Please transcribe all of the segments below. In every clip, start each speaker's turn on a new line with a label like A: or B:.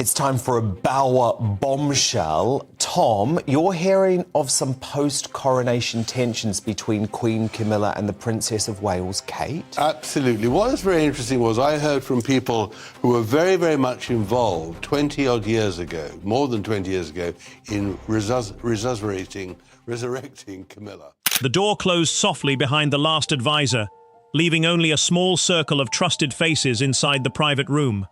A: It's time for a Bower bombshell. Tom, you're hearing of some post-coronation tensions between Queen Camilla and the Princess of Wales, Kate?
B: Absolutely. What was very interesting was I heard from people who were very, very much involved 20-odd years ago, more than 20 years ago, in resurrecting Camilla.
C: The door closed softly behind the last advisor, leaving only a small circle of trusted faces inside the private room.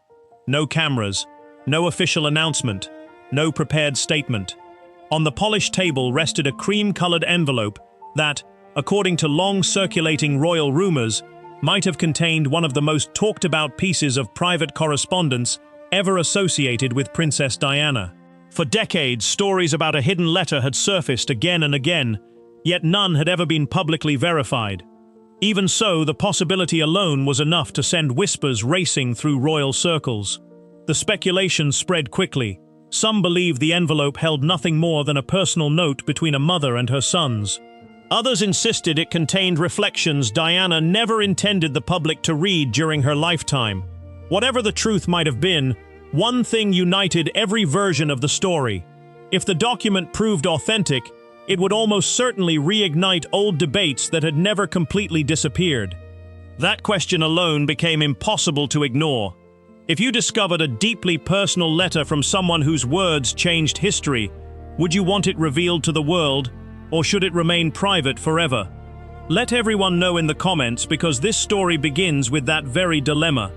C: No cameras. No official announcement, no prepared statement. On the polished table rested a cream-colored envelope that, according to long-circulating royal rumors, might have contained one of the most talked-about pieces of private correspondence ever associated with Princess Diana. For decades, stories about a hidden letter had surfaced again and again, yet none had ever been publicly verified. Even so, the possibility alone was enough to send whispers racing through royal circles. The speculation spread quickly. Some believed the envelope held nothing more than a personal note between a mother and her sons. Others insisted it contained reflections Diana never intended the public to read during her lifetime. Whatever the truth might have been, one thing united every version of the story. If the document proved authentic, it would almost certainly reignite old debates that had never completely disappeared. That question alone became impossible to ignore. If you discovered a deeply personal letter from someone whose words changed history, would you want it revealed to the world, or should it remain private forever? Let everyone know in the comments, because this story begins with that very dilemma.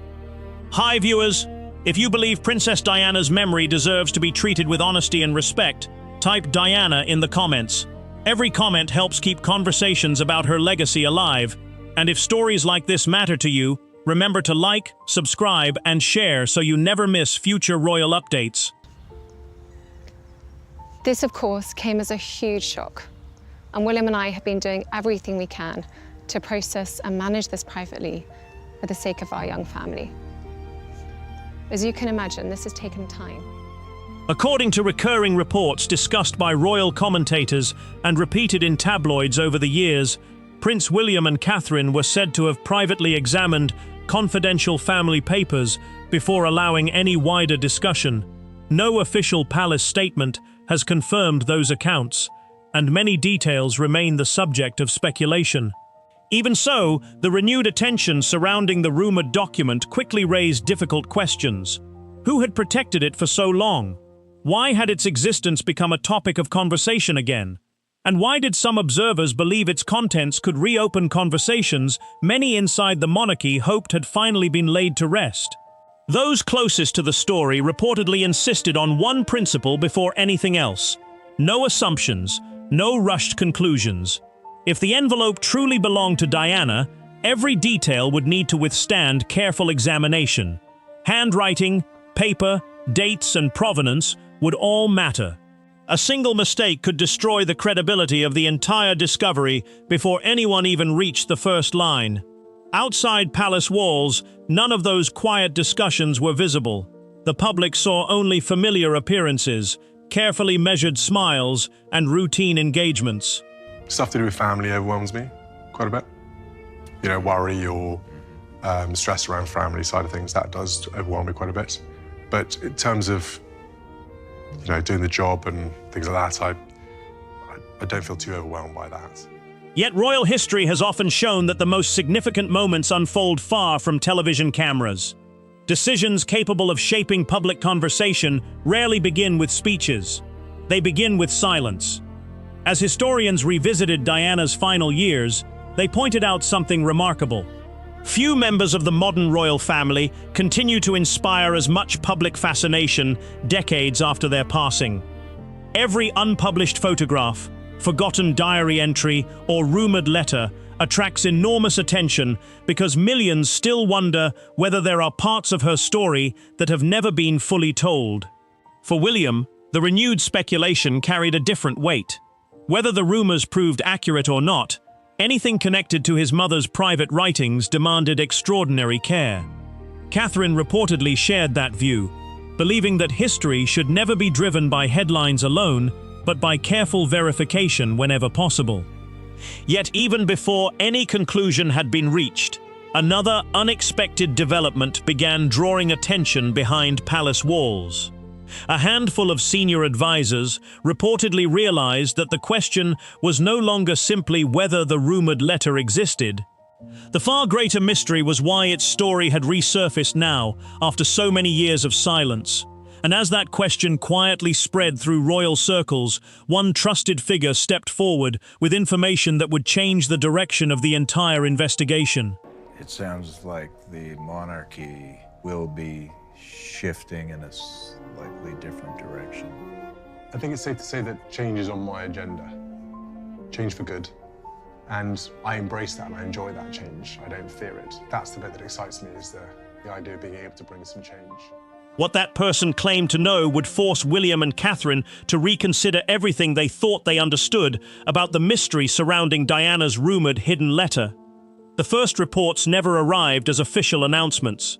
C: Hi viewers, if you believe Princess Diana's memory deserves to be treated with honesty and respect, type Diana in the comments. Every comment helps keep conversations about her legacy alive, and if stories like this matter to you, remember to like, subscribe, and share so you never miss future royal updates.
D: This, of course, came as a huge shock, and William and I have been doing everything we can to process and manage this privately for the sake of our young family. As you can imagine, this has taken time.
C: According to recurring reports discussed by royal commentators and repeated in tabloids over the years, Prince William and Catherine were said to have privately examined confidential family papers before allowing any wider discussion. No official palace statement has confirmed those accounts, and many details remain the subject of speculation. Even so, the renewed attention surrounding the rumored document quickly raised difficult questions. Who had protected it for so long? Why had its existence become a topic of conversation again? And why did some observers believe its contents could reopen conversations many inside the monarchy hoped had finally been laid to rest? Those closest to the story reportedly insisted on one principle before anything else: no assumptions, no rushed conclusions. If the envelope truly belonged to Diana, every detail would need to withstand careful examination. Handwriting, paper, dates, and provenance would all matter. A single mistake could destroy the credibility of the entire discovery before anyone even reached the first line. Outside palace walls, none of those quiet discussions were visible. The public saw only familiar appearances, carefully measured smiles, and routine engagements.
E: Stuff to do with family overwhelms me quite a bit. You know, worry or stress around family side of things, that does overwhelm me quite a bit. But in terms of doing the job and things like that, I don't feel too overwhelmed by that.
C: Yet royal history has often shown that the most significant moments unfold far from television cameras. Decisions capable of shaping public conversation rarely begin with speeches. They begin with silence. As historians revisited Diana's final years, they pointed out something remarkable. Few members of the modern royal family continue to inspire as much public fascination decades after their passing. Every unpublished photograph, forgotten diary entry, or rumored letter attracts enormous attention because millions still wonder whether there are parts of her story that have never been fully told. For William, the renewed speculation carried a different weight. Whether the rumors proved accurate or not, anything connected to his mother's private writings demanded extraordinary care. Catherine reportedly shared that view, believing that history should never be driven by headlines alone, but by careful verification whenever possible. Yet even before any conclusion had been reached, another unexpected development began drawing attention behind palace walls. A handful of senior advisors reportedly realized that the question was no longer simply whether the rumored letter existed. The far greater mystery was why its story had resurfaced now, after so many years of silence. And as that question quietly spread through royal circles, one trusted figure stepped forward with information that would change the direction of the entire investigation.
F: It sounds like the monarchy will be shifting in a slightly different direction.
E: I think it's safe to say that change is on my agenda. Change for good. And I embrace that and I enjoy that change. I don't fear it. That's the bit that excites me, is the idea of being able to bring some change.
C: What that person claimed to know would force William and Catherine to reconsider everything they thought they understood about the mystery surrounding Diana's rumored hidden letter. The first reports never arrived as official announcements.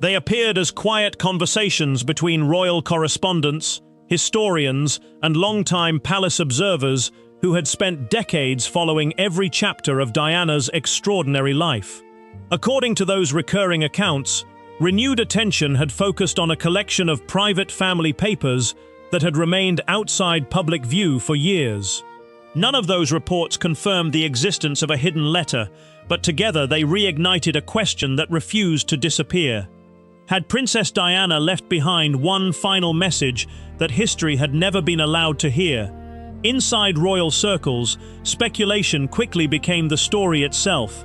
C: They appeared as quiet conversations between royal correspondents, historians, and longtime palace observers who had spent decades following every chapter of Diana's extraordinary life. According to those recurring accounts, renewed attention had focused on a collection of private family papers that had remained outside public view for years. None of those reports confirmed the existence of a hidden letter, but together they reignited a question that refused to disappear. Had Princess Diana left behind one final message that history had never been allowed to hear? Inside royal circles, speculation quickly became the story itself.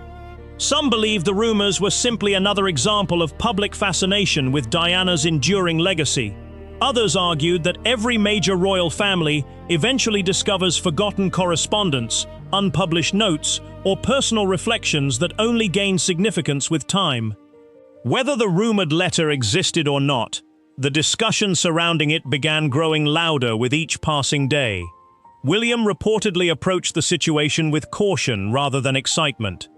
C: Some believed the rumors were simply another example of public fascination with Diana's enduring legacy. Others argued that every major royal family eventually discovers forgotten correspondence, unpublished notes, or personal reflections that only gain significance with time. Whether the rumored letter existed or not, the discussion surrounding it began growing louder with each passing day. William reportedly approached the situation with caution rather than excitement.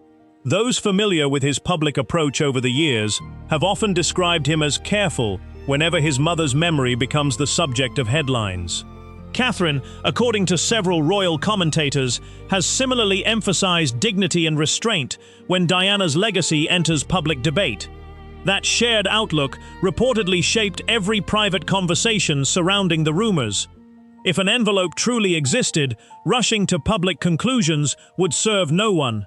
C: Those familiar with his public approach over the years have often described him as careful whenever his mother's memory becomes the subject of headlines. Catherine, according to several royal commentators, has similarly emphasized dignity and restraint when Diana's legacy enters public debate. That shared outlook reportedly shaped every private conversation surrounding the rumors. If an envelope truly existed, rushing to public conclusions would serve no one.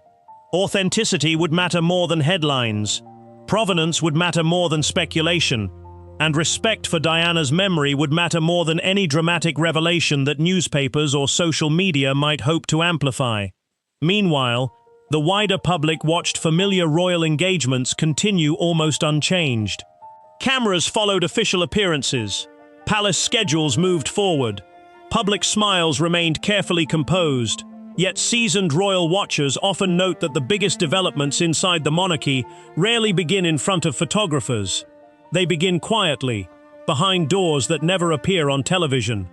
C: Authenticity would matter more than headlines. Provenance would matter more than speculation. And respect for Diana's memory would matter more than any dramatic revelation that newspapers or social media might hope to amplify. Meanwhile, the wider public watched familiar royal engagements continue almost unchanged. Cameras followed official appearances. Palace schedules moved forward. Public smiles remained carefully composed. Yet seasoned royal watchers often note that the biggest developments inside the monarchy rarely begin in front of photographers. They begin quietly, behind doors that never appear on television.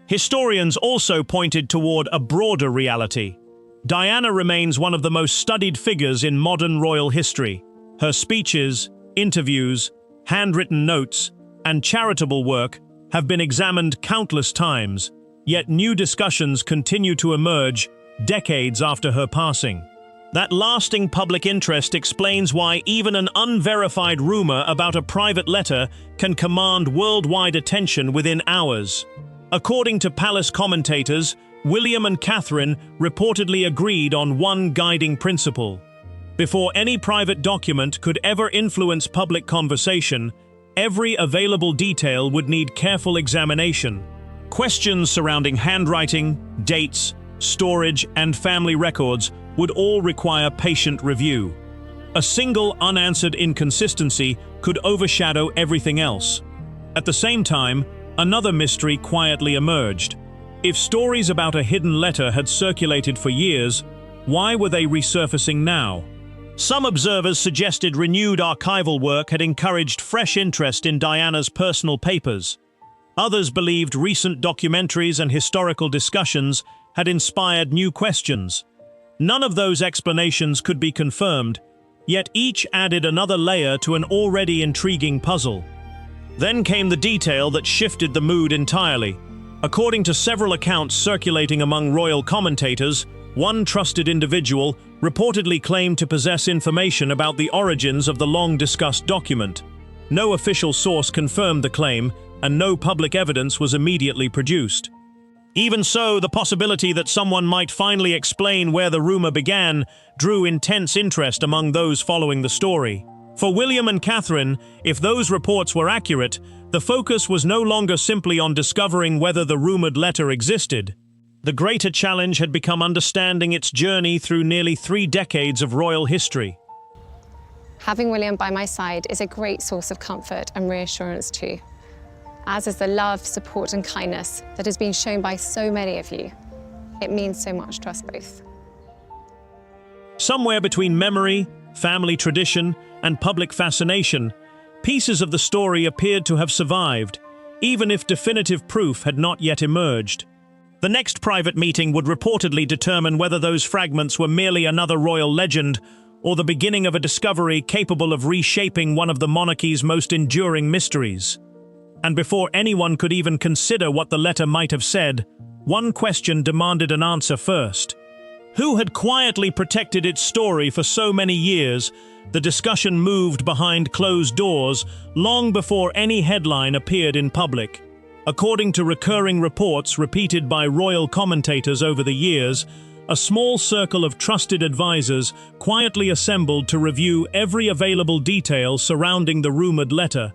C: Historians also pointed toward a broader reality. Diana remains one of the most studied figures in modern royal history. Her speeches, interviews, handwritten notes, and charitable work have been examined countless times, yet new discussions continue to emerge decades after her passing. That lasting public interest explains why even an unverified rumor about a private letter can command worldwide attention within hours. According to palace commentators, William and Catherine reportedly agreed on one guiding principle. Before any private document could ever influence public conversation, every available detail would need careful examination. Questions surrounding handwriting, dates, storage, and family records would all require patient review. A single unanswered inconsistency could overshadow everything else. At the same time, another mystery quietly emerged. If stories about a hidden letter had circulated for years, why were they resurfacing now? Some observers suggested renewed archival work had encouraged fresh interest in Diana's personal papers. Others believed recent documentaries and historical discussions had inspired new questions. None of those explanations could be confirmed, yet each added another layer to an already intriguing puzzle. Then came the detail that shifted the mood entirely. According to several accounts circulating among royal commentators, one trusted individual reportedly claimed to possess information about the origins of the long-discussed document. No official source confirmed the claim, and no public evidence was immediately produced. Even so, the possibility that someone might finally explain where the rumor began drew intense interest among those following the story. For William and Catherine, if those reports were accurate, the focus was no longer simply on discovering whether the rumored letter existed. The greater challenge had become understanding its journey through nearly 3 decades of royal history.
D: Having William by my side is a great source of comfort and reassurance too, as is the love, support and kindness that has been shown by so many of you. It means so much to us both.
C: Somewhere between memory, family tradition, and public fascination, pieces of the story appeared to have survived, even if definitive proof had not yet emerged. The next private meeting would reportedly determine whether those fragments were merely another royal legend or the beginning of a discovery capable of reshaping one of the monarchy's most enduring mysteries. And before anyone could even consider what the letter might have said, one question demanded an answer first. Who had quietly protected its story for so many years? The discussion moved behind closed doors long before any headline appeared in public. According to recurring reports repeated by royal commentators over the years, a small circle of trusted advisors quietly assembled to review every available detail surrounding the rumored letter.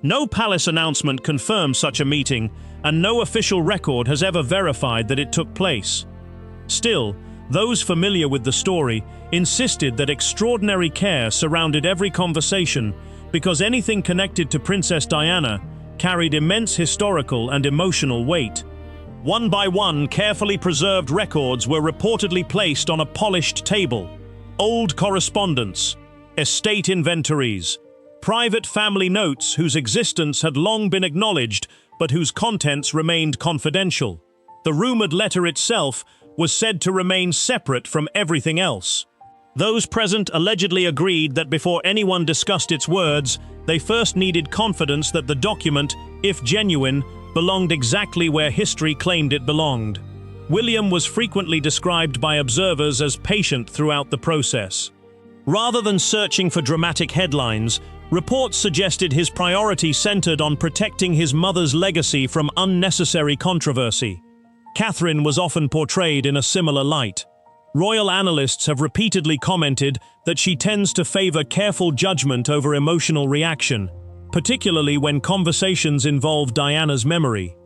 C: No palace announcement confirms such a meeting, and no official record has ever verified that it took place. Still, those familiar with the story insisted that extraordinary care surrounded every conversation because anything connected to Princess Diana carried immense historical and emotional weight. One by one, carefully preserved records were reportedly placed on a polished table. Old correspondence, estate inventories, private family notes whose existence had long been acknowledged but whose contents remained confidential. The rumored letter itself was said to remain separate from everything else. Those present allegedly agreed that before anyone discussed its words, they first needed confidence that the document, if genuine, belonged exactly where history claimed it belonged. William was frequently described by observers as patient throughout the process. Rather than searching for dramatic headlines, reports suggested his priority centered on protecting his mother's legacy from unnecessary controversy. Catherine was often portrayed in a similar light. Royal analysts have repeatedly commented that she tends to favor careful judgment over emotional reaction, particularly when conversations involve Diana's memory.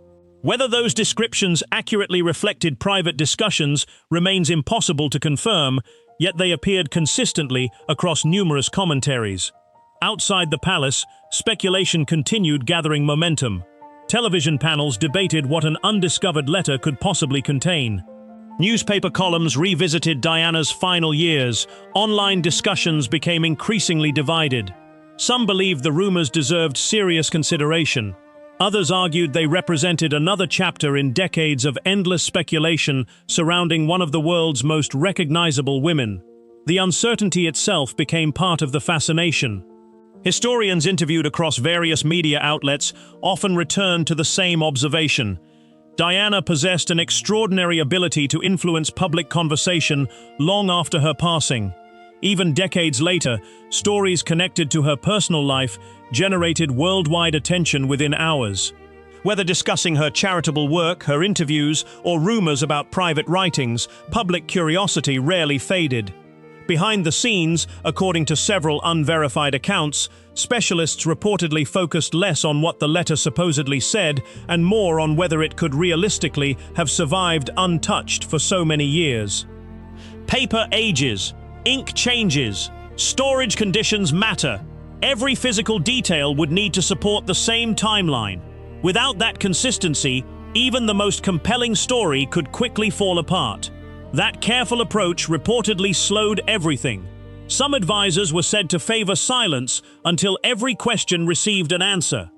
C: Whether those descriptions accurately reflected private discussions remains impossible to confirm, yet they appeared consistently across numerous commentaries. Outside the palace, speculation continued gathering momentum. Television panels debated what an undiscovered letter could possibly contain. Newspaper columns revisited Diana's final years. Online discussions became increasingly divided. Some believed the rumors deserved serious consideration. Others argued they represented another chapter in decades of endless speculation surrounding one of the world's most recognizable women. The uncertainty itself became part of the fascination. Historians interviewed across various media outlets often returned to the same observation. Diana possessed an extraordinary ability to influence public conversation long after her passing. Even decades later, stories connected to her personal life generated worldwide attention within hours. Whether discussing her charitable work, her interviews, or rumors about private writings, public curiosity rarely faded. Behind the scenes, according to several unverified accounts, specialists reportedly focused less on what the letter supposedly said and more on whether it could realistically have survived untouched for so many years. Paper ages, ink changes, storage conditions matter. Every physical detail would need to support the same timeline. Without that consistency, even the most compelling story could quickly fall apart. That careful approach reportedly slowed everything. Some advisors were said to favor silence until every question received an answer.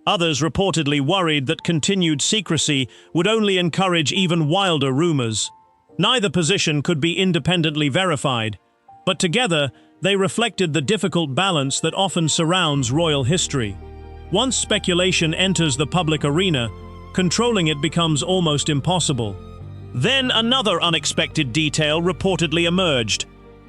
C: Others reportedly worried that continued secrecy would only encourage even wilder rumors. Neither position could be independently verified, but together they reflected the difficult balance that often surrounds royal history. Once speculation enters the public arena, controlling it becomes almost impossible. Then another unexpected detail reportedly emerged.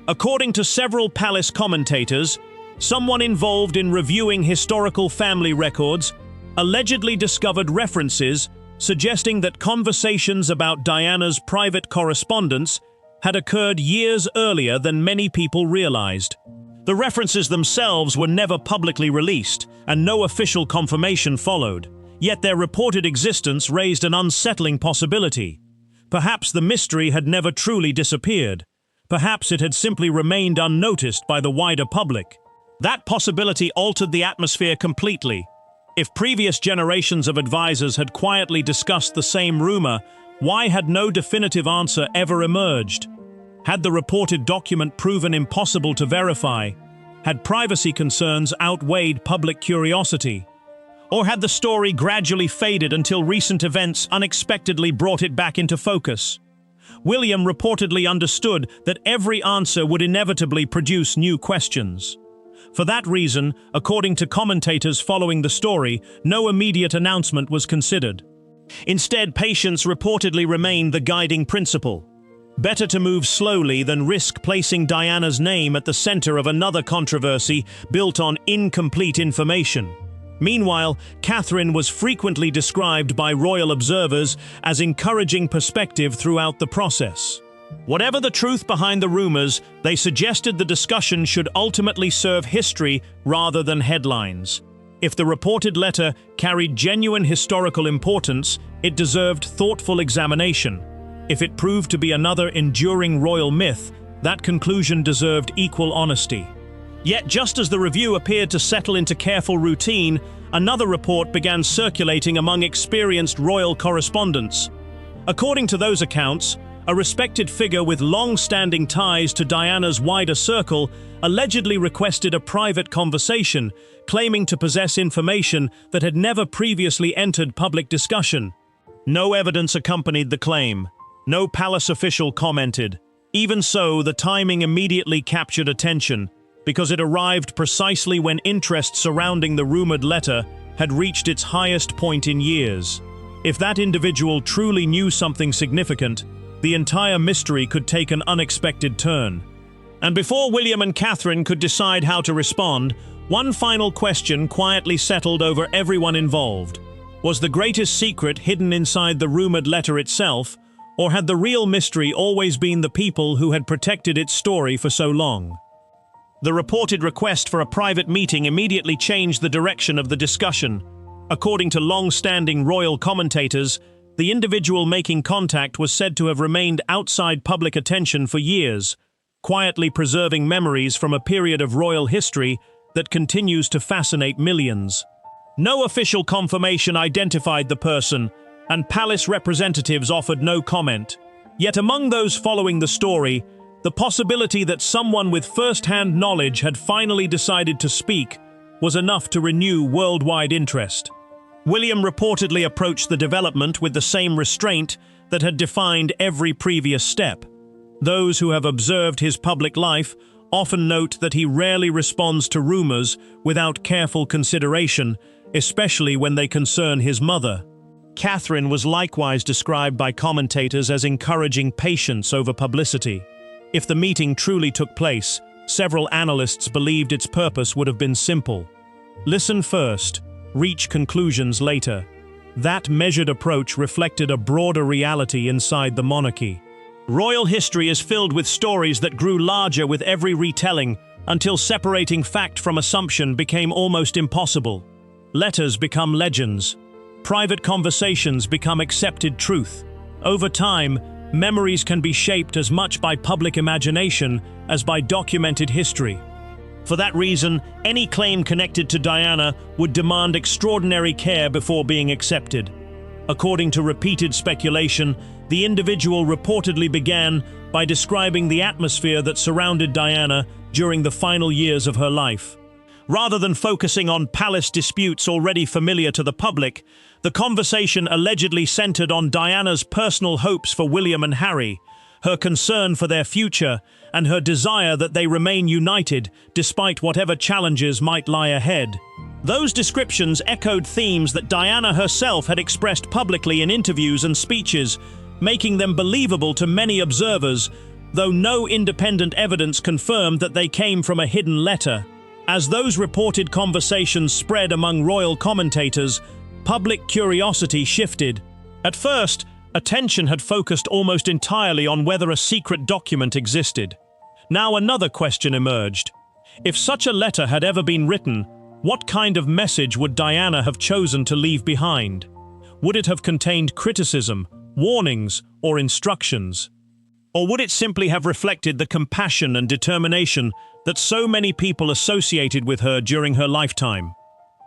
C: According to several palace commentators, someone involved in reviewing historical family records allegedly discovered references suggesting that conversations about Diana's private correspondence had occurred years earlier than many people realized. The references themselves were never publicly released, and no official confirmation followed. Yet their reported existence raised an unsettling possibility. Perhaps the mystery had never truly disappeared. Perhaps it had simply remained unnoticed by the wider public. That possibility altered the atmosphere completely. If previous generations of advisors had quietly discussed the same rumor, why had no definitive answer ever emerged? Had the reported document proven impossible to verify? Had privacy concerns outweighed public curiosity? Or had the story gradually faded until recent events unexpectedly brought it back into focus? William reportedly understood that every answer would inevitably produce new questions. For that reason, according to commentators following the story, no immediate announcement was considered. Instead, patience reportedly remained the guiding principle. Better to move slowly than risk placing Diana's name at the center of another controversy built on incomplete information. Meanwhile, Catherine was frequently described by royal observers as encouraging perspective throughout the process. Whatever the truth behind the rumors, they suggested the discussion should ultimately serve history rather than headlines. If the reported letter carried genuine historical importance, it deserved thoughtful examination. If it proved to be another enduring royal myth, that conclusion deserved equal honesty. Yet just as the review appeared to settle into careful routine, another report began circulating among experienced royal correspondents. According to those accounts, a respected figure with long-standing ties to Diana's wider circle allegedly requested a private conversation, claiming to possess information that had never previously entered public discussion. No evidence accompanied the claim. No palace official commented. Even so, the timing immediately captured attention, because it arrived precisely when interest surrounding the rumored letter had reached its highest point in years. If that individual truly knew something significant, the entire mystery could take an unexpected turn. And before William and Catherine could decide how to respond, one final question quietly settled over everyone involved. Was the greatest secret hidden inside the rumored letter itself, or had the real mystery always been the people who had protected its story for so long? The reported request for a private meeting immediately changed the direction of the discussion. According to long-standing royal commentators, the individual making contact was said to have remained outside public attention for years, quietly preserving memories from a period of royal history that continues to fascinate millions. No official confirmation identified the person, and palace representatives offered no comment. Yet among those following the story, the possibility that someone with first-hand knowledge had finally decided to speak was enough to renew worldwide interest. William reportedly approached the development with the same restraint that had defined every previous step. Those who have observed his public life often note that he rarely responds to rumors without careful consideration, especially when they concern his mother. Catherine was likewise described by commentators as encouraging patience over publicity. If the meeting truly took place, several analysts believed its purpose would have been simple. Listen first, reach conclusions later. That measured approach reflected a broader reality inside the monarchy. Royal history is filled with stories that grew larger with every retelling until separating fact from assumption became almost impossible. Letters become legends. Private conversations become accepted truth. Over time, memories can be shaped as much by public imagination as by documented history. For that reason, any claim connected to Diana would demand extraordinary care before being accepted. According to repeated speculation, the individual reportedly began by describing the atmosphere that surrounded Diana during the final years of her life. Rather than focusing on palace disputes already familiar to the public, the conversation allegedly centered on Diana's personal hopes for William and Harry, her concern for their future, and her desire that they remain united despite whatever challenges might lie ahead. Those descriptions echoed themes that Diana herself had expressed publicly in interviews and speeches, making them believable to many observers, though no independent evidence confirmed that they came from a hidden letter. As those reported conversations spread among royal commentators, public curiosity shifted. At first, attention had focused almost entirely on whether a secret document existed. Now another question emerged. If such a letter had ever been written, what kind of message would Diana have chosen to leave behind? Would it have contained criticism, warnings, or instructions? Or would it simply have reflected the compassion and determination that so many people associated with her during her lifetime?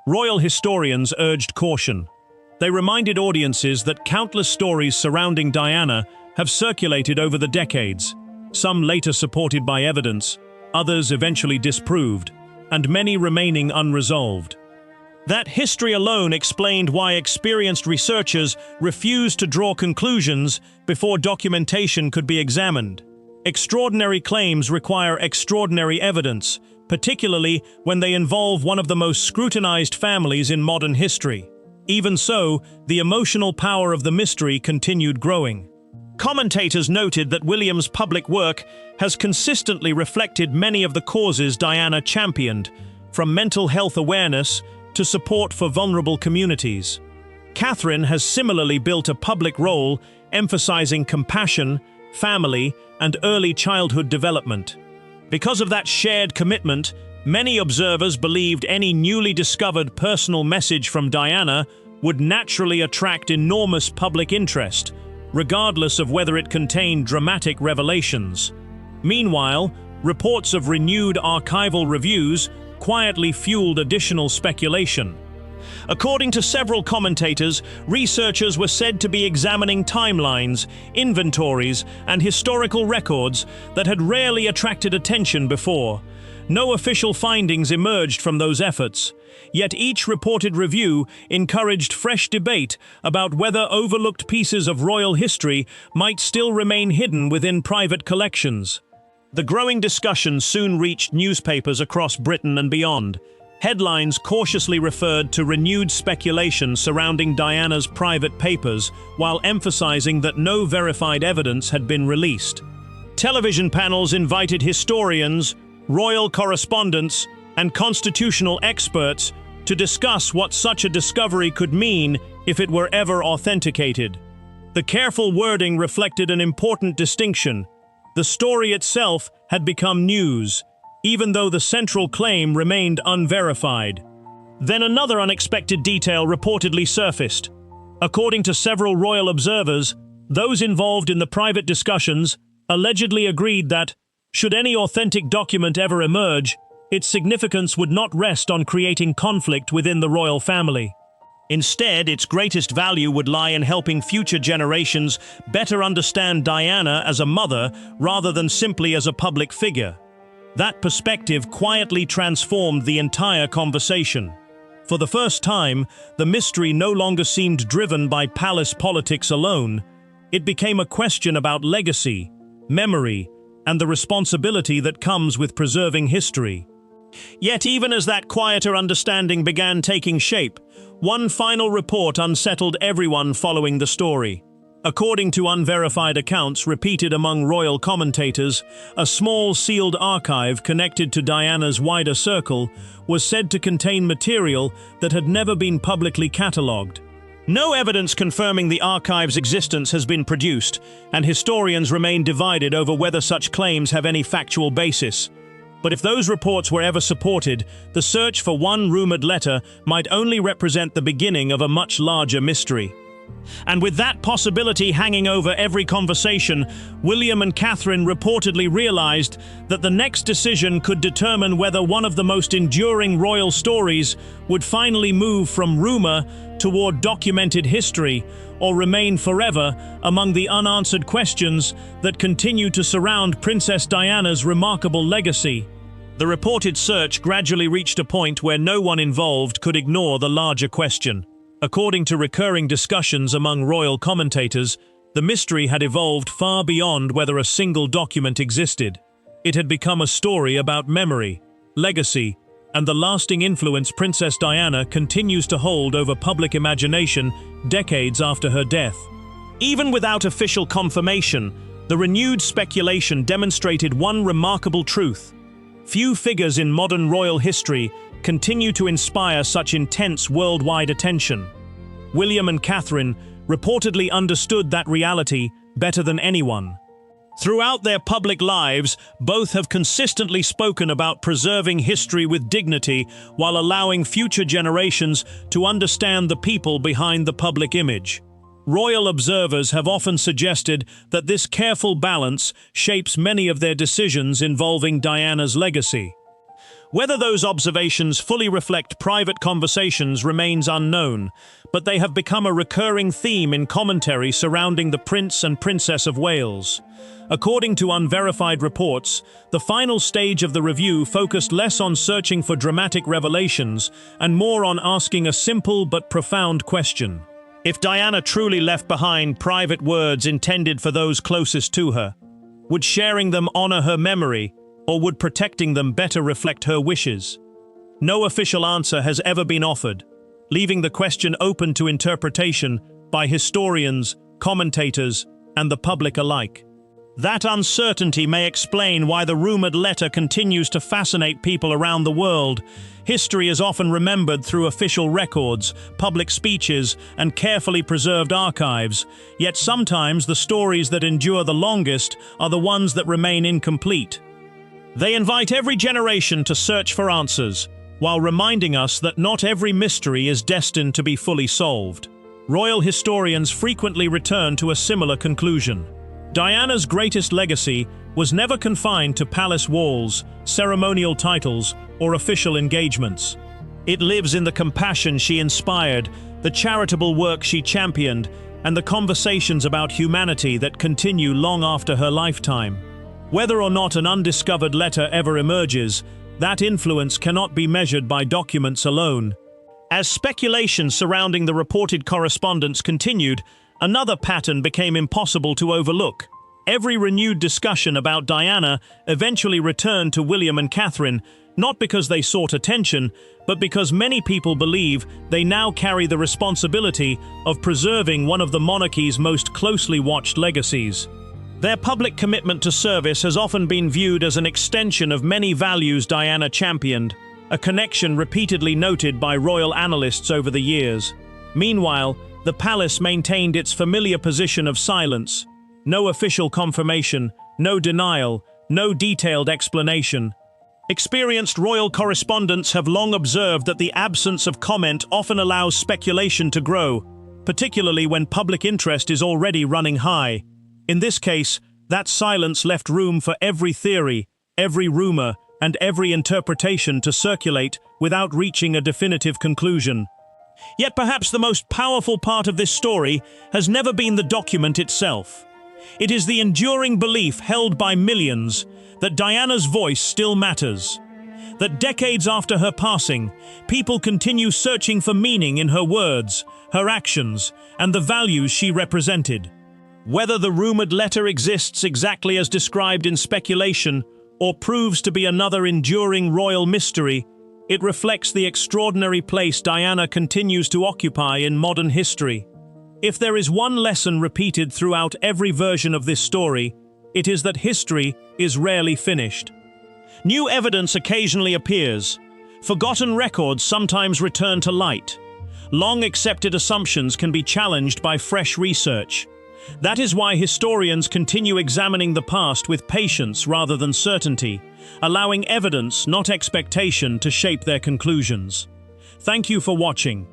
C: Royal historians urged caution. They reminded audiences that countless stories surrounding Diana have circulated over the decades, some later supported by evidence, others eventually disproved, and many remaining unresolved. That history alone explained why experienced researchers refused to draw conclusions before documentation could be examined. Extraordinary claims require extraordinary evidence, particularly when they involve one of the most scrutinized families in modern history. Even so, the emotional power of the mystery continued growing. Commentators noted that William's public work has consistently reflected many of the causes Diana championed, from mental health awareness to support for vulnerable communities. Catherine has similarly built a public role emphasizing compassion, family, and early childhood development. Because of that shared commitment, many observers believed any newly discovered personal message from Diana would naturally attract enormous public interest, regardless of whether it contained dramatic revelations. Meanwhile, reports of renewed archival reviews quietly fueled additional speculation. According to several commentators, researchers were said to be examining timelines, inventories, and historical records that had rarely attracted attention before. No official findings emerged from those efforts, yet each reported review encouraged fresh debate about whether overlooked pieces of royal history might still remain hidden within private collections. The growing discussion soon reached newspapers across Britain and beyond. Headlines cautiously referred to renewed speculation surrounding Diana's private papers, while emphasizing that no verified evidence had been released. Television panels invited historians, royal correspondents, and constitutional experts to discuss what such a discovery could mean if it were ever authenticated. The careful wording reflected an important distinction. The story itself had become news, even though the central claim remained unverified. Then another unexpected detail reportedly surfaced. According to several royal observers, those involved in the private discussions allegedly agreed that, should any authentic document ever emerge, its significance would not rest on creating conflict within the royal family. Instead, its greatest value would lie in helping future generations better understand Diana as a mother rather than simply as a public figure. That perspective quietly transformed the entire conversation. For the first time, the mystery no longer seemed driven by palace politics alone. It became a question about legacy, memory, and the responsibility that comes with preserving history. Yet even as that quieter understanding began taking shape, one final report unsettled everyone following the story. According to unverified accounts repeated among royal commentators, a small sealed archive connected to Diana's wider circle was said to contain material that had never been publicly catalogued. No evidence confirming the archive's existence has been produced, and historians remain divided over whether such claims have any factual basis. But if those reports were ever supported, the search for one rumored letter might only represent the beginning of a much larger mystery. And with that possibility hanging over every conversation, William and Catherine reportedly realized that the next decision could determine whether one of the most enduring royal stories would finally move from rumor toward documented history, or remain forever among the unanswered questions that continue to surround Princess Diana's remarkable legacy. The reported search gradually reached a point where no one involved could ignore the larger question. According to recurring discussions among royal commentators, the mystery had evolved far beyond whether a single document existed. It had become a story about memory, legacy, and the lasting influence Princess Diana continues to hold over public imagination decades after her death. Even without official confirmation, the renewed speculation demonstrated one remarkable truth. Few figures in modern royal history continue to inspire such intense worldwide attention. William and Catherine reportedly understood that reality better than anyone. Throughout their public lives, both have consistently spoken about preserving history with dignity while allowing future generations to understand the people behind the public image. Royal observers have often suggested that this careful balance shapes many of their decisions involving Diana's legacy. Whether those observations fully reflect private conversations remains unknown, but they have become a recurring theme in commentary surrounding the Prince and Princess of Wales. According to unverified reports, the final stage of the review focused less on searching for dramatic revelations and more on asking a simple but profound question. If Diana truly left behind private words intended for those closest to her, would sharing them honor her memory, or would protecting them better reflect her wishes? No official answer has ever been offered, leaving the question open to interpretation by historians, commentators, and the public alike. That uncertainty may explain why the rumored letter continues to fascinate people around the world. History is often remembered through official records, public speeches, and carefully preserved archives, yet sometimes the stories that endure the longest are the ones that remain incomplete. They invite every generation to search for answers, while reminding us that not every mystery is destined to be fully solved. Royal historians frequently return to a similar conclusion. Diana's greatest legacy was never confined to palace walls, ceremonial titles, or official engagements. It lives in the compassion she inspired, the charitable work she championed, and the conversations about humanity that continue long after her lifetime. Whether or not an undiscovered letter ever emerges, that influence cannot be measured by documents alone. As speculation surrounding the reported correspondence continued, another pattern became impossible to overlook. Every renewed discussion about Diana eventually returned to William and Catherine, not because they sought attention, but because many people believe they now carry the responsibility of preserving one of the monarchy's most closely watched legacies. Their public commitment to service has often been viewed as an extension of many values Diana championed, a connection repeatedly noted by royal analysts over the years. Meanwhile, the palace maintained its familiar position of silence. No official confirmation, no denial, no detailed explanation. Experienced royal correspondents have long observed that the absence of comment often allows speculation to grow, particularly when public interest is already running high. In this case, that silence left room for every theory, every rumor, and every interpretation to circulate without reaching a definitive conclusion. Yet perhaps the most powerful part of this story has never been the document itself. It is the enduring belief held by millions that Diana's voice still matters. That decades after her passing, people continue searching for meaning in her words, her actions, and the values she represented. Whether the rumored letter exists exactly as described in speculation or proves to be another enduring royal mystery, it reflects the extraordinary place Diana continues to occupy in modern history. If there is one lesson repeated throughout every version of this story, it is that history is rarely finished. New evidence occasionally appears. Forgotten records sometimes return to light. Long-accepted assumptions can be challenged by fresh research. That is why historians continue examining the past with patience rather than certainty, allowing evidence, not expectation, to shape their conclusions. Thank you for watching.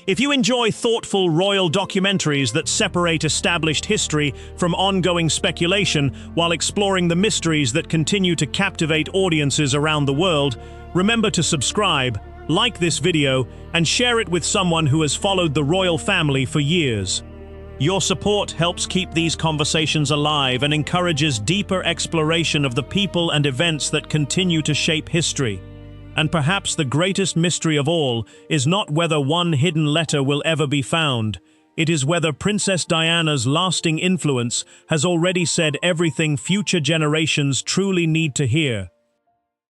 C: If you enjoy thoughtful royal documentaries that separate established history from ongoing speculation while exploring the mysteries that continue to captivate audiences around the world, remember to subscribe, like this video, and share it with someone who has followed the royal family for years. Your support helps keep these conversations alive and encourages deeper exploration of the people and events that continue to shape history. And perhaps the greatest mystery of all is not whether one hidden letter will ever be found. It is whether Princess Diana's lasting influence has already said everything future generations truly need to hear.